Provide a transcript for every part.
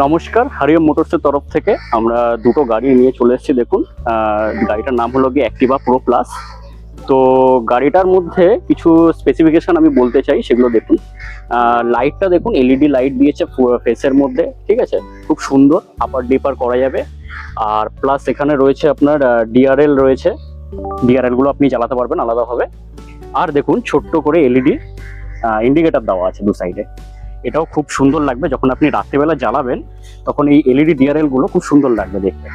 নমস্কার, হারিয়ম মোটরসের তরফ থেকে আমরা দুটো গাড়ি নিয়ে চলে এসেছি। দেখুন, গাড়িটার নাম হলো গিয়ে অ্যাক্টিভা প্রো প্লাস। তো গাড়িটার মধ্যে কিছু স্পেসিফিকেশন আমি বলতে চাই, সেগুলো দেখুন। লাইটটা দেখুন, এলইডি লাইট দিয়েছে ফেসের মধ্যে, ঠিক আছে, খুব সুন্দর, আপার ডিপার করা যাবে। আর প্লাস এখানে রয়েছে আপনার ডিআরএল রয়েছে, ডিআরএল গুলো আপনি চালাতে পারবেন আলাদাভাবে। আর দেখুন, ছোট্ট করে এলইডি ইন্ডিকেটর দেওয়া আছে দু সাইডে, এটাও খুব সুন্দর লাগবে। যখন আপনি রাত্রিবেলা জ্বালাবেন তখন এই এলইডি ডিআরএল গুলো খুব সুন্দর লাগবে দেখতে।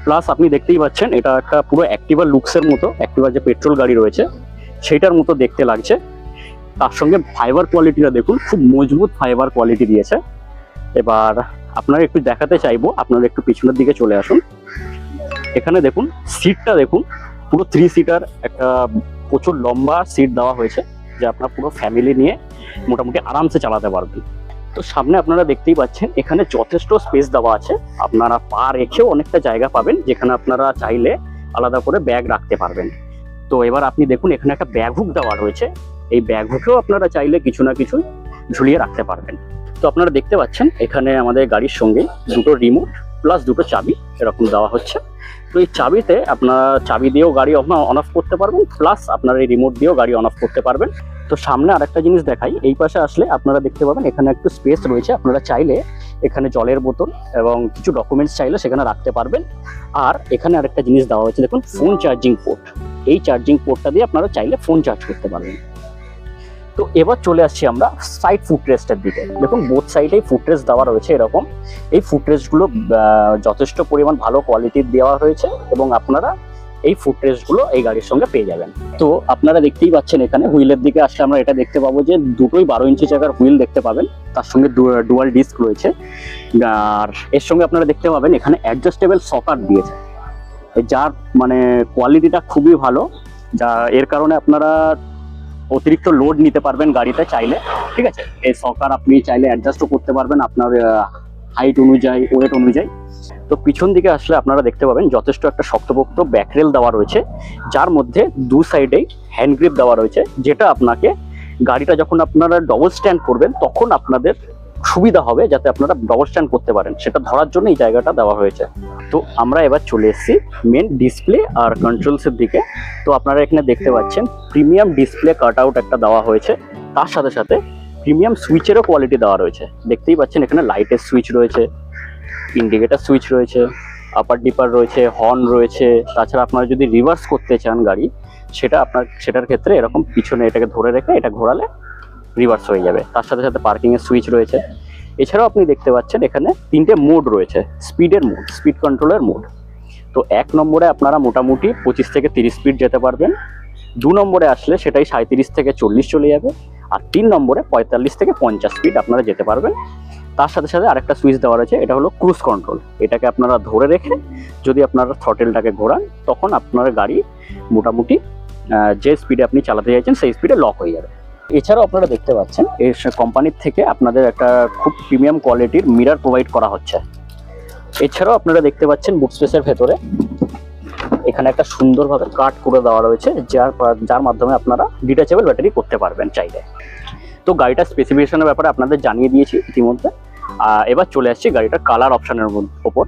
প্লাস আপনি দেখতেই পাচ্ছেন, এটা একটা পুরো অ্যাক্টিভা লুকসের মতো, অ্যাক্টিভা যে পেট্রোল গাড়ি রয়েছে সেইটার মতো দেখতে লাগছে। তার সঙ্গে ফাইবার কোয়ালিটিটা দেখুন, খুব মজবুত ফাইবার কোয়ালিটি দিয়েছে। এবার আপনারা একটু দেখাতে চাইবো, আপনারা একটু পিছনের দিকে চলে আসুন। এখানে দেখুন, সিটটা দেখুন, পুরো 3 সিটার একটা প্রচুর লম্বা সিট দেওয়া হয়েছে, যে আপনার পুরো ফ্যামিলি নিয়ে মোটামুটি আরামসে চালাতে পারবেন। তো সামনে আপনারা দেখতেই পাচ্ছেন, এখানে যথেষ্ট স্পেস দেওয়া আছে, আপনারা পা রেখেও অনেকটা জায়গা পাবেন, যেখানে আপনারা চাইলে আলাদা করে ব্যাগ রাখতে পারবেন। তো এবার আপনি দেখুন, এখানে একটা ব্যাগ হুক দেওয়া রয়েছে, এই ব্যাগ হুকেও আপনারা চাইলে কিছু না কিছু ঝুলিয়ে রাখতে পারবেন। তো আপনারা দেখতে পাচ্ছেন, এখানে আমাদের গাড়ির সঙ্গে দুটো রিমোট প্লাস দুটো চাবি এরকম দেওয়া হচ্ছে। তো এই চাবিতে আপনারা চাবি দিয়েও গাড়ি অন অফ করতে পারবেন, প্লাস আপনারা এই রিমোট দিয়েও গাড়ি অন অফ করতে পারবেন। তো সামনে আরেকটা জিনিস দেখাই, এই পাশে আসলে আপনারা দেখতে পাবেন এখানে একটু স্পেস রয়েছে, আপনারা চাইলে এখানে জলের বোতল এবং কিছু ডকুমেন্টস চাইলে সেখানে রাখতে পারবেন। আর এখানে আরেকটা জিনিস দেওয়া হয়েছে, দেখুন, ফোন চার্জিং পোর্ট। এই চার্জিং পোর্টটা দিয়ে আপনারা চাইলে ফোন চার্জ করতে পারবেন। তো এবার চলে আসছি আমরা সাইড ফুটরেস্টের দিকে। দেখুন, বোথ সাইডেই ফুটরেস্ট দেওয়া রয়েছে এরকম। এই ফুটরেস্টগুলো যথেষ্ট পরিমাণ ভালো কোয়ালিটির দেওয়া হয়েছে, এবং আপনারা এই ফুটরেস্টগুলো এই গাড়ির সঙ্গে পেয়ে যাবেন। তো আপনারা দেখতেই পাচ্ছেন, এখানে হুইলের দিকে আসলে আমরা এটা দেখতে পাবো যে দুটোই 12 ইঞ্চি চাকার হুইল দেখতে পাবেন, তার সঙ্গে ডুয়াল ডিস্ক রয়েছে। আর এর সঙ্গে আপনারা দেখতে পাবেন এখানে অ্যাডজাস্টেবল সকার দিয়েছে, যার মানে কোয়ালিটিটা খুবই ভালো, যা এর কারণে আপনারা অতিরিক্ত লোড নিতে পারবেন গাড়িতে চাইলে, ঠিক আছে। এই সকার আপনি চাইলে অ্যাডজাস্টও করতে পারবেন আপনার হাইট অনুযায়ী, ওয়েট অনুযায়ী। তো পিছন দিকে আসলে আপনারা দেখতে পাবেন যথেষ্ট একটা শক্তপোক্ত ব্যাকরেল দেওয়া রয়েছে, যার মধ্যে দু সাইডেই হ্যান্ড গ্রিপ দেওয়া রয়েছে, যেটা আপনাকে গাড়িটা যখন আপনারা ডবল স্ট্যান্ড করবেন তখন আপনাদের সুবিধা হবে, যাতে আপনারা ডবল স্ট্যান্ড করতে পারেন, সেটা ধরার জন্য এই জায়গাটা দেওয়া হয়েছে। তো আমরা এবার চলে এসেছি মেন ডিসপ্লে আর কন্ট্রোলসের দিকে। তো আপনারা এখানে দেখতে পাচ্ছেন প্রিমিয়াম ডিসপ্লে কাট আউট একটা দেওয়া হয়েছে, তার সাথে সাথে প্রিমিয়াম সুইচেরও কোয়ালিটি দেওয়া রয়েছে। দেখতেই পাচ্ছেন এখানে লাইটের সুইচ রয়েছে, ইন্ডিকেটার সুইচ রয়েছে, আপার ডিপার রয়েছে, হর্ন রয়েছে। তাছাড়া আপনারা যদি রিভার্স করতে চান গাড়ি, সেটার ক্ষেত্রে এরকম পিছনে এটাকে ধরে রেখে এটা ঘোরালে রিভার্স হয়ে যাবে। তার সাথে সাথে পার্কিং এর সুইচ রয়েছে। এছাড়াও আপনি দেখতে পাচ্ছেন এখানে 3টে মোড রয়েছে, স্পিডের মোড, স্পিড কন্ট্রোলের মোড। তো 1 নম্বরে আপনারা মোটামুটি 25 থেকে 30 স্পিড যেতে পারবেন, 2 নম্বরে আসলে সেটাই 37 থেকে 40 চলে যাবে, আর 3 নম্বরে 45 থেকে 50 স্পিড আপনারা যেতে পারবেন। তার সাথে সাথে আরেকটা সুইচ দেওয়া রয়েছে, এটা হলো ক্রুজ কন্ট্রোল। এটাকে আপনারা ধরে রেখে যদি আপনারা থ্রটেলটাকে ঘোরান, তখন আপনার গাড়ি মোটামুটি যে স্পিডে আপনি চালাতে চাইছেন সেই স্পিডে লক হয়ে যাবে। এছাড়াও আপনারা দেখতে পাচ্ছেন এই কোম্পানির থেকে আপনাদের একটা খুব প্রিমিয়াম কোয়ালিটির মিরর প্রোভাইড করা হচ্ছে। এছাড়াও আপনারা দেখতে পাচ্ছেন বুট স্পেসের ভেতরে এখানে একটা সুন্দরভাবে কাট করে দেওয়া রয়েছে, যার মাধ্যমে আপনারা ডিটাচেবল ব্যাটারি করতে পারবেন চাইলে। তো গাড়িটার স্পেসিফিকেশনের ব্যাপারে আপনাদের জানিয়ে দিয়েছি ইতিমধ্যে। এবার চলে আসছি গাড়িটার কালার অপশানের ওপর।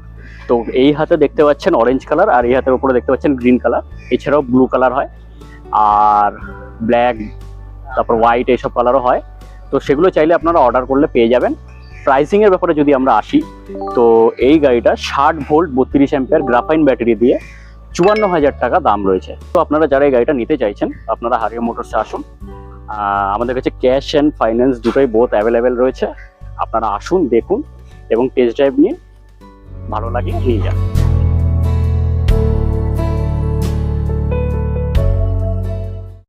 তো এই হাতে দেখতে পাচ্ছেন অরেঞ্জ কালার, আর এই হাতের উপরে দেখতে পাচ্ছেন গ্রিন কালার। এছাড়াও ব্লু কালার হয়, আর ব্ল্যাক, তারপর হোয়াইট, এইসব কালারও হয়। তো সেগুলো চাইলে আপনারা অর্ডার করলে পেয়ে যাবেন। প্রাইসিংয়ের ব্যাপারে যদি আমরা আসি, তো এই গাড়িটা 60 ভোল্ট 32 অ্যাম্পিয়ার গ্রাফাইন ব্যাটারি দিয়ে 54,000 টাকা দাম রয়েছে। তো আপনারা যারা এই গাড়িটা নিতে চাইছেন, আপনারা হারিয়ম মোটরসে আসুন। আমাদের কাছে ক্যাশ অ্যান্ড ফাইন্যান্স দুটোই বোথ অ্যাভেলেবেল রয়েছে। আপনারা আসুন, দেখুন এবং টেস্ট ড্রাইভ নিয়ে ভালো লাগে নিয়ে যান।